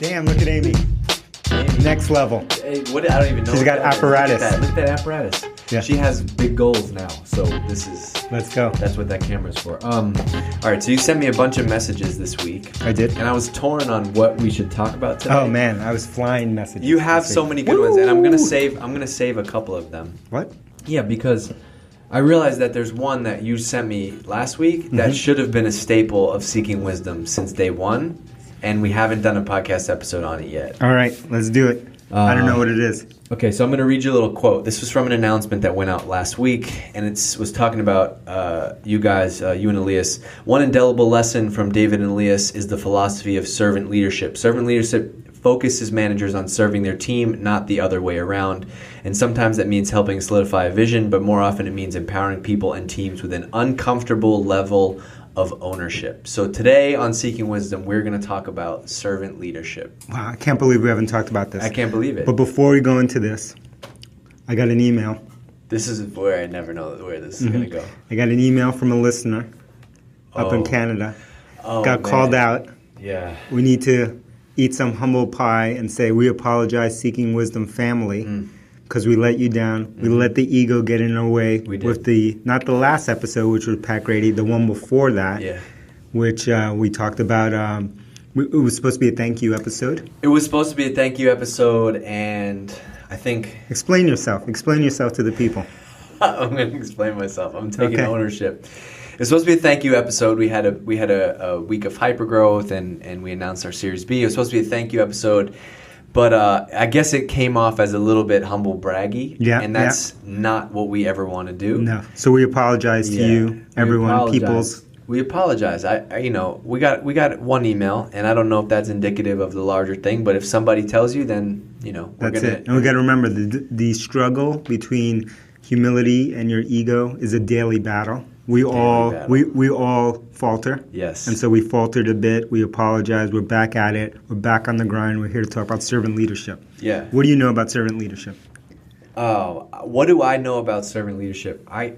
Damn, look at Amy. Next level. Hey, what? I don't even know. She's got apparatus. Look at that apparatus. Yeah. She has big goals now, so this is. Let's go. That's what that camera's for. All right, so you sent me a bunch of messages this week. I did. And I was torn on what we should talk about today. Oh man, I was flying messages. You have so many good ones, and I'm gonna save a couple of them. What? Yeah, because I realized that there's one that you sent me last week that should have been a staple of Seeking Wisdom since day one, and we haven't done a podcast episode on it yet. All right, let's do it. I don't know what it is. Okay, so I'm going to read you a little quote. This was from an announcement that went out last week, and it was talking about you guys, you and Elias. One indelible lesson from David and Elias is the philosophy of servant leadership. Servant leadership focuses managers on serving their team, not the other way around. And sometimes that means helping solidify a vision, but more often it means empowering people and teams with an uncomfortable level of ownership. So today on Seeking Wisdom, we're going to talk about servant leadership. Wow, I can't believe we haven't talked about this. I can't believe it. But before we go into this, I got an email. This is where I never know where this is going to go. I got an email from a listener up in Canada. Got called out. Yeah. We need to eat some humble pie and say, we apologize, Seeking Wisdom family, because we let you down. We let the ego get in our way with not the last episode, which was Pat Grady, the one before that, which we talked about. It was supposed to be a thank you episode. It was supposed to be a thank you episode, and I think... Explain yourself. Explain yourself to the people. I'm going to explain myself. I'm taking ownership. It's supposed to be a thank you episode. We had a week of hypergrowth, and we announced our Series B. It was supposed to be a thank you episode. But I guess it came off as a little bit humble braggy, and that's not what we ever want to do. No. So we apologize to you, everyone, peoples. We apologize. We got one email, and I don't know if that's indicative of the larger thing. But if somebody tells you, then that's it. And we got to remember the struggle between humility and your ego is a daily battle. We all falter. Yes. And so we faltered a bit. We apologize. We're back at it. We're back on the grind. We're here to talk about servant leadership. Yeah. What do you know about servant leadership? What do I know about servant leadership? I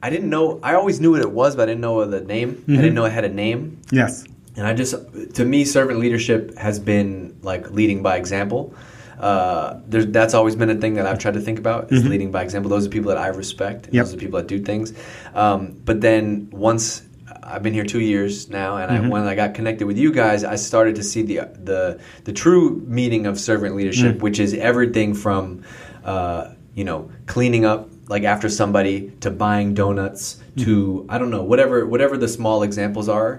didn't know. I always knew what it was, but I didn't know the name. I didn't know it had a name. Yes. And to me, servant leadership has been like leading by example. That's always been a thing that I've tried to think about is leading by example. Those are people that I respect. And those are people that do things. But then once I've been here 2 years now, and when I got connected with you guys, I started to see the true meaning of servant leadership, which is everything from cleaning up like after somebody to buying donuts to I don't know whatever the small examples are.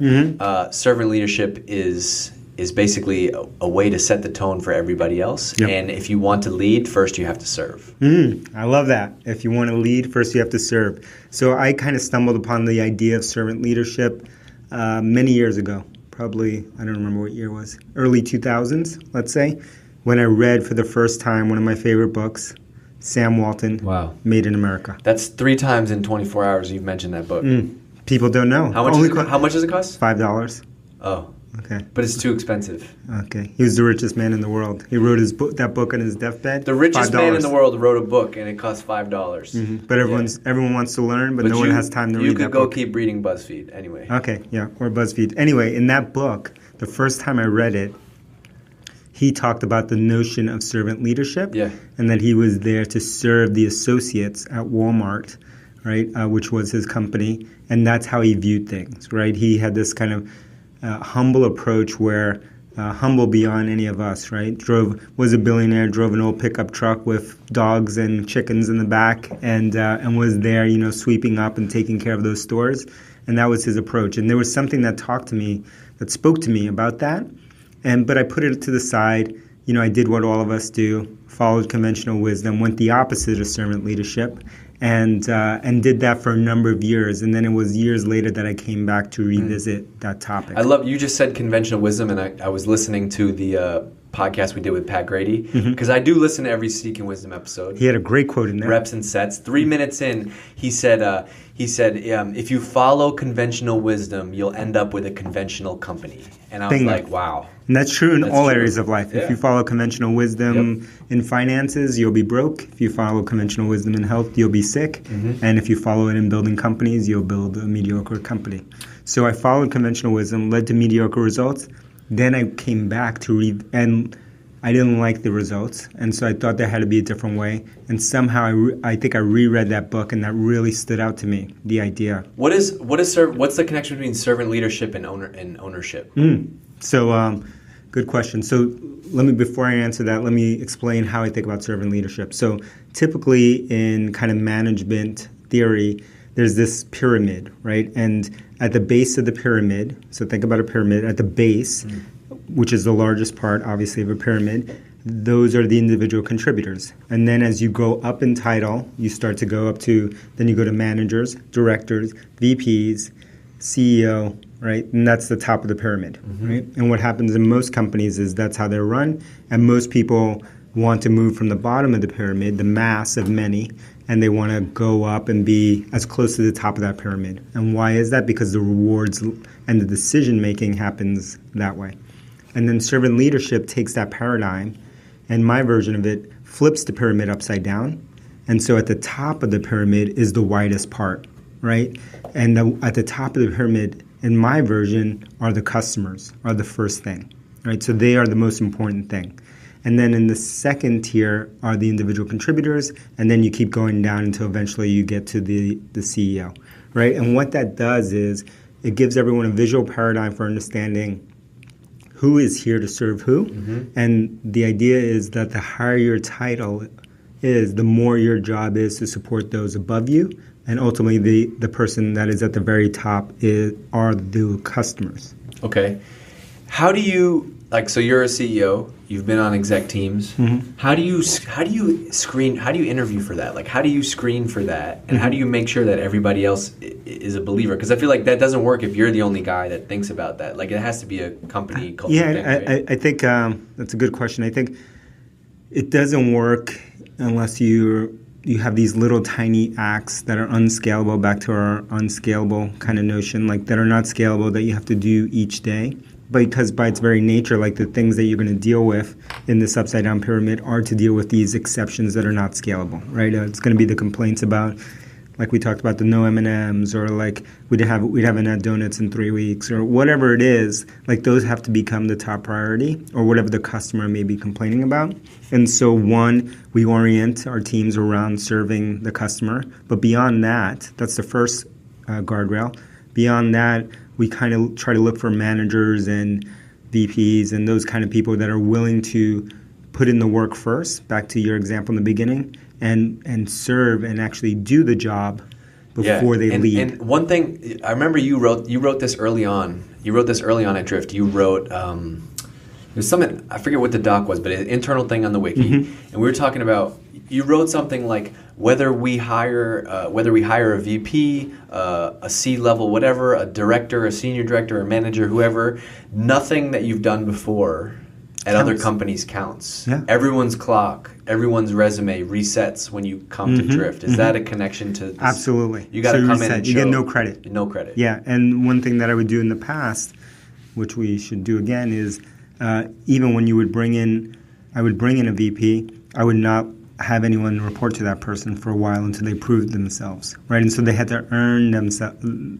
Servant leadership is basically a way to set the tone for everybody else. Yep. And if you want to lead, first you have to serve. I love that. If you want to lead, first you have to serve. So I kind of stumbled upon the idea of servant leadership many years ago. Probably, I don't remember what year it was. Early 2000s, let's say, when I read for the first time one of my favorite books, Sam Walton, Made in America. That's 3 times in 24 hours you've mentioned that book. People don't know. How much does it cost? $5. Oh. Okay. But it's too expensive. Okay. He was the richest man in the world. He wrote that book on his deathbed. The richest man in the world wrote a book, and it cost $5. But everyone wants to learn, but no one has time to read that book. You could go keep reading BuzzFeed anyway. Okay, yeah, or BuzzFeed. Anyway, in that book, the first time I read it, he talked about the notion of servant leadership, and that he was there to serve the associates at Walmart, right, which was his company, and that's how he viewed things, right? He had this kind of humble approach where humble beyond any of us, right? Was a billionaire, drove an old pickup truck with dogs and chickens in the back, and was there, sweeping up and taking care of those stores, and that was his approach. And there was something that spoke to me about that, but I put it to the side. I did what all of us do, followed conventional wisdom, went the opposite of servant leadership, and did that for a number of years. And then it was years later that I came back to revisit that topic. I love you just said conventional wisdom, and I was listening to the podcast we did with Pat Grady, because I do listen to every Seeking Wisdom episode. He had a great quote in there. Reps and sets. 3 minutes in, he said, if you follow conventional wisdom, you'll end up with a conventional company. And I was like, wow. And that's true in all areas of life. If you follow conventional wisdom in finances, you'll be broke. If you follow conventional wisdom in health, you'll be sick. And if you follow it in building companies, you'll build a mediocre company. So I followed conventional wisdom, led to mediocre results. Then I came back to read, and I didn't like the results, and so I thought there had to be a different way. And somehow I think I reread that book, and that really stood out to me. The idea. What's the connection between servant leadership and ownership? So, good question. So before I answer that, let me explain how I think about servant leadership. So typically in kind of management theory, there's this pyramid, right? And at the base of the pyramid, so think about a pyramid, at the base, which is the largest part, obviously, of a pyramid, those are the individual contributors. And then as you go up in title, you start to go up to, then you go to managers, directors, VPs, CEO, right? And that's the top of the pyramid, right? And what happens in most companies is that's how they're run. And most people want to move from the bottom of the pyramid, the mass of many, and they want to go up and be as close to the top of that pyramid. And why is that? Because the rewards and the decision-making happens that way. And then servant leadership takes that paradigm, and my version of it flips the pyramid upside down. And so at the top of the pyramid is the widest part, right? And at the top of the pyramid, in my version, are the customers, are the first thing, right? So they are the most important thing. And then in the second tier are the individual contributors, and then you keep going down until eventually you get to the CEO, right? And what that does is it gives everyone a visual paradigm for understanding who is here to serve who. And the idea is that the higher your title is, the more your job is to support those above you. And ultimately, the person that is at the very top are the customers. Okay. How do you, so you're a CEO, you've been on exec teams. How do you screen, how do you interview for that? Like, how do you screen for that? And how do you make sure that everybody else is a believer? Because I feel like that doesn't work if you're the only guy that thinks about that. Like, it has to be a company culture thing, right? I think that's a good question. I think it doesn't work unless you have these little tiny acts that are unscalable, back to our unscalable kind of notion, like that are not scalable, that you have to do each day. Because by its very nature, like the things that you're going to deal with in this upside down pyramid are to deal with these exceptions that are not scalable, right? It's going to be the complaints about, like we talked about, the no M&Ms, or like we haven't had donuts in 3 weeks, or whatever it is. Like those have to become the top priority, or whatever the customer may be complaining about. And so we orient our teams around serving the customer. But beyond that, that's the first guardrail. Beyond that, we kind of try to look for managers and VPs and those kind of people that are willing to put in the work first, back to your example in the beginning, and serve and actually do the job before they lead. And one thing, I remember you wrote this early on. You wrote this early on at Drift. You wrote, there's something, I forget what the doc was, but an internal thing on the wiki. And we were talking about, you wrote something like, whether we hire a VP, a C-level, whatever, a director, a senior director, a manager, whoever, nothing that you've done before at other companies counts. Yeah. Everyone's clock, everyone's resume resets when you come to Drift. Is that a connection to this? Absolutely. You got to come in and show. You get no credit. No credit. Yeah, and one thing that I would do in the past, which we should do again, is even when you would bring in a VP, I would not have anyone report to that person for a while until they proved themselves, right? And so they had to earn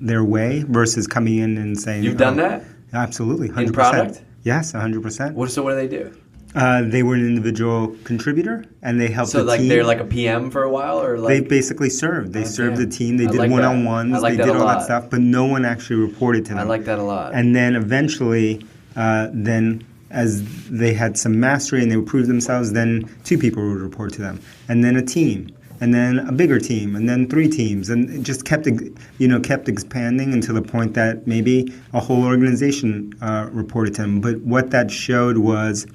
their way versus coming in and saying... You've done that? Absolutely, 100%. In product? Yes, 100%. So what do they do? They were an individual contributor, and they helped the team. So like they're like a PM for a while? Or like... They basically served. They served the team. They did one-on-ones. They did all that stuff, but no one actually reported to them. I like that a lot. And then eventually, as they had some mastery and they would prove themselves, then 2 people would report to them, and then a team, and then a bigger team, and then 3 teams, and it just kept expanding until the point that maybe a whole organization reported to them. But what that showed was,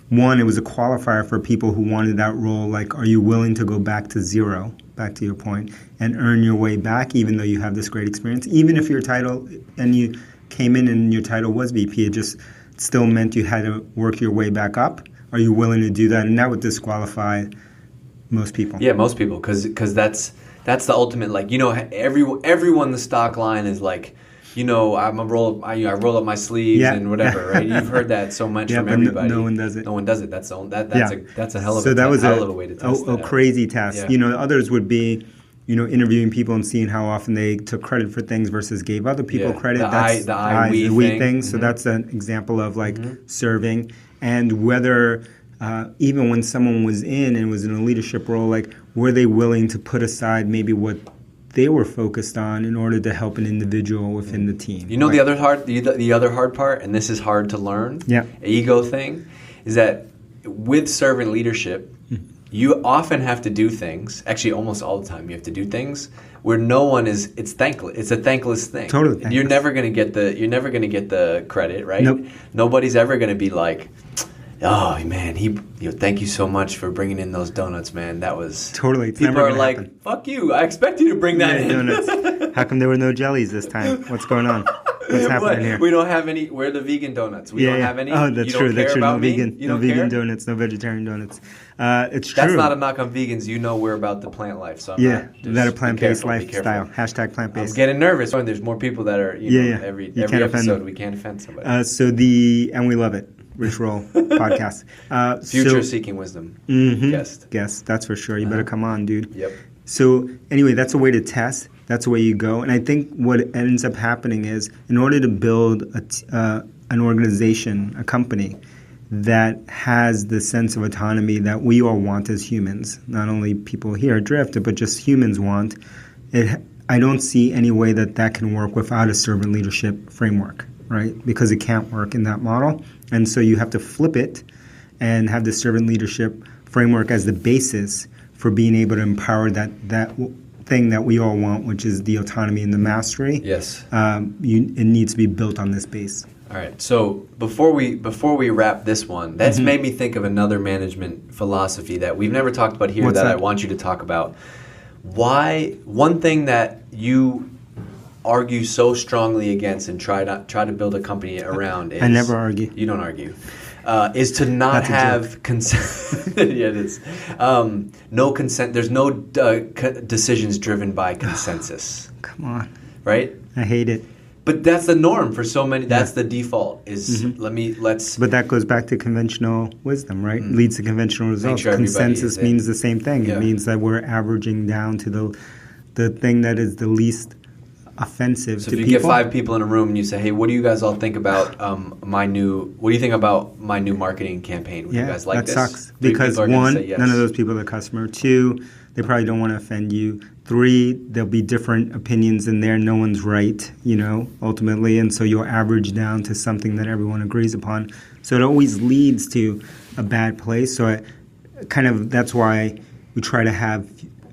one, it was a qualifier for people who wanted that role. Like, are you willing to go back to zero, back to your point, and earn your way back, even though you have this great experience, even if your title and you came in and your title was VP, it just still meant you had to work your way back up. Are you willing to do that? And that would disqualify most people. Yeah, most people, because that's the ultimate. Like, everyone the stock line is like, I roll up my sleeves and whatever, right? You've heard that so much from everybody. No one does it. No one does it. That's a hell of a way to test a crazy test. Yeah. Others would be interviewing people and seeing how often they took credit for things versus gave other people credit. That's the we thing. So that's an example of like serving, and whether even when someone was in a leadership role, like were they willing to put aside maybe what they were focused on in order to help an individual within the team. You know, like, the other hard part, and this is hard to learn, ego thing, is that with servant leadership, you often have to do things, actually almost all the time you have to do things where no one is, it's thankless. It's a thankless thing. Totally thankless. You're never going to get the credit, right? Nope. Nobody's ever going to be like, oh man, thank you so much for bringing in those donuts, man. That was totally. It's people never are like, happen. Fuck you. I expect you to bring that in. Donuts. How come there were no jellies this time? What's going on? What's happening here? We don't have any. We're the vegan donuts. We don't have any. Oh, that's true. That's true. No vegan donuts. No vegetarian donuts. It's true. That's not a knock on vegans. You know we're about the plant life. So that a plant-based lifestyle. # plant-based. I'm getting nervous when there's more people that are. Every episode we can't offend somebody. And we love it. Rich Roll podcast. Future Seeking Wisdom guest. That's for sure. You better come on, dude. Yep. So anyway, that's a way to test. That's the way you go. And I think what ends up happening is in order to build an organization, a company that has the sense of autonomy that we all want as humans, not only people here at Drift, but just humans want, I don't see any way that can work without a servant leadership framework, right? Because it can't work in that model. And so you have to flip it and have the servant leadership framework as the basis for being able to empower that thing that we all want, which is the autonomy and the mastery. Yes. It needs to be built on this base. All right. So before we wrap this one, that's made me think of another management philosophy that we've never talked about here. I want you to talk about. Why one thing that you argue so strongly against and try to build a company around is... I never argue. You don't argue. Is to not have consent. Yeah, it is. No consent. There's no decisions driven by consensus. Come on. Right? I hate it. But that's the norm for so many. That's the default. Is let's. But that goes back to conventional wisdom, right? Leads to conventional results. Sure consensus means the same thing. Yeah. It means that we're averaging down to the thing that is the least offensive to people. So if you get 5 people in a room and you say, "Hey, what do you guys all think about What do you think about my new marketing campaign? Would you guys like this?" That sucks because 1, none of those people are the customer. 2, they probably don't want to offend you. 3, there'll be different opinions in there. No one's right, ultimately, and so you'll average down to something that everyone agrees upon. So it always leads to a bad place. So that's why we try to have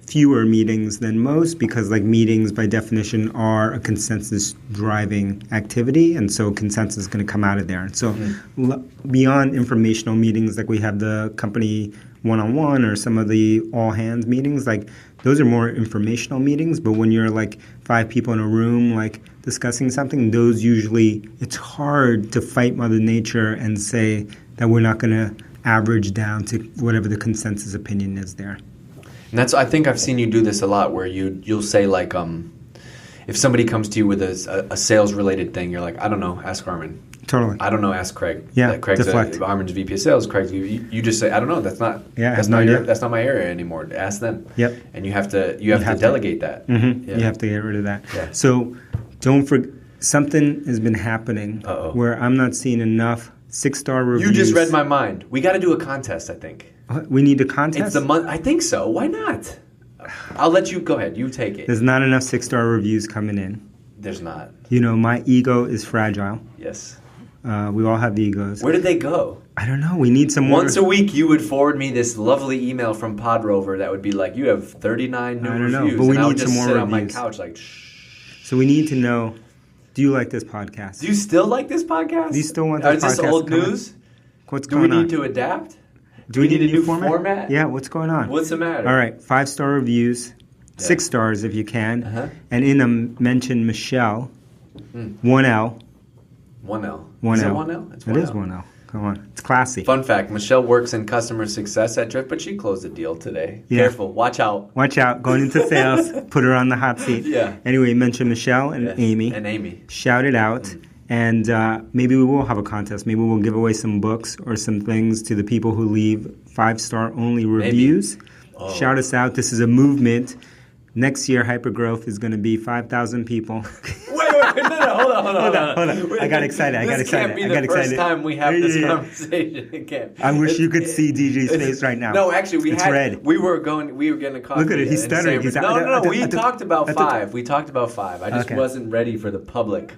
fewer meetings than most, because meetings by definition are a consensus driving activity, and so consensus is going to come out of there. And so beyond informational meetings, like we have the company one-on-one or some of the all hands meetings, those are more informational meetings. But when you're 5 people in a room discussing something, those usually, it's hard to fight Mother Nature and say that we're not going to average down to whatever the consensus opinion is there. And I think I've seen you do this a lot, where you'll say if somebody comes to you with a sales related thing, you're like, I don't know, ask Armin. Totally. I don't know, ask Craig. Yeah. Craig's Armin's VP of Sales. Craig, you just say, I don't know. That's not my area anymore. Ask them. Yep. And you have to delegate that. Mm-hmm. Yeah. You have to get rid of that. Yeah. So don't forget, something has been happening where I'm not seeing enough 6-star reviews. You just read my mind. We got to do a contest, I think. We need a contest? It's the month. I think so. Why not? I'll let you go ahead. You take it. There's not enough 6-star reviews coming in. There's not. My ego is fragile. Yes. We all have egos. Where did they go? I don't know. We need some more. Once a week, you would forward me this lovely email from Podrover that would be like, you have 39 new reviews. Know, but we need some more reviews. I would just sit on my couch shh. So we need to know, do you like this podcast? Do you still like this podcast? Do you still want this podcast? Is this old news? What's going on? Do we need to adapt? Do we need a new format? Yeah, what's going on? What's the matter? All right, 5-star reviews, 6 stars if you can, and in them mention Michelle, 1L. 1L. 1L. Is it 1L? It's 1L. It is 1L. Come on, it's classy. Fun fact, Michelle works in customer success at Drift, but she closed a deal today. Yeah. Careful, watch out. Watch out, going into sales, put her on the hot seat. Yeah. Anyway, mention Michelle and Amy. And Amy. Shout it out. And maybe we will have a contest. Maybe we'll give away some books or some things to the people who leave 5-star only reviews. Oh. Shout us out. This is a movement Next year, Hypergrowth is going to be 5,000 people. Wait, no, hold on. I got excited. This can't be the first time we have this conversation. It can't. I wish you could see DJ's face right now. No, actually, red. We were getting a coffee. Look at it. He's stuttering. No. We talked about 5. We talked about 5. I just wasn't ready for the public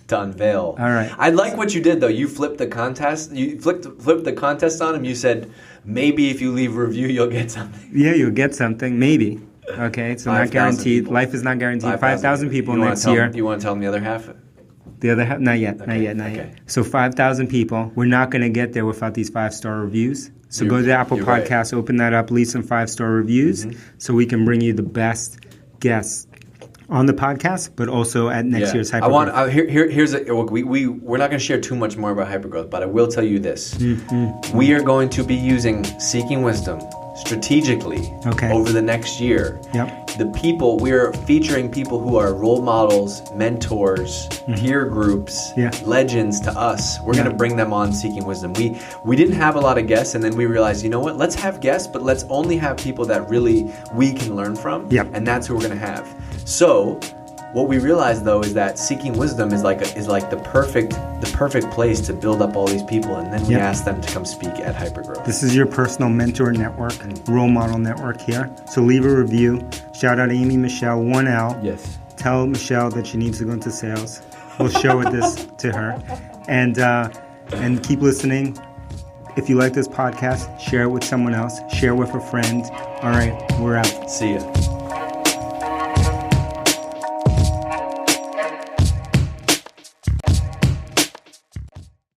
to unveil. All right. I like what you did though. You flipped the contest. You flipped the contest on him. You said maybe if you leave a review, you'll get something. Yeah, you'll get something. Maybe. Okay, so 5, not guaranteed. Life is not guaranteed. 5,000 people next year. You want to tell them the other half? The other half? Not yet. Not yet. So 5,000 people. We're not going to get there without these 5-star reviews. So go to the Apple Podcast, right. Open that up, leave some 5-star reviews, so we can bring you the best guests on the podcast, but also at next year's Hypergrowth. We're not going to share too much more about Hypergrowth, but I will tell you this. Mm-hmm. We are going to be using Seeking Wisdom strategically over the next year. Yep. We're featuring people who are role models, mentors, peer groups, legends to us. We're going to bring them on Seeking Wisdom. We didn't have a lot of guests, and then we realized, you know what? Let's have guests, but let's only have people that really we can learn from, and that's who we're going to have. So what we realized though is that Seeking Wisdom is like the perfect place to build up all these people, and then we ask them to come speak at Hypergrowth. This is your personal mentor network, role model network here. So leave a review. Shout out Amy Michelle 1L. Yes. Tell Michelle that she needs to go into sales. We'll show this to her, and keep listening. If you like this podcast, share it with someone else. Share it with a friend. All right, we're out. See ya.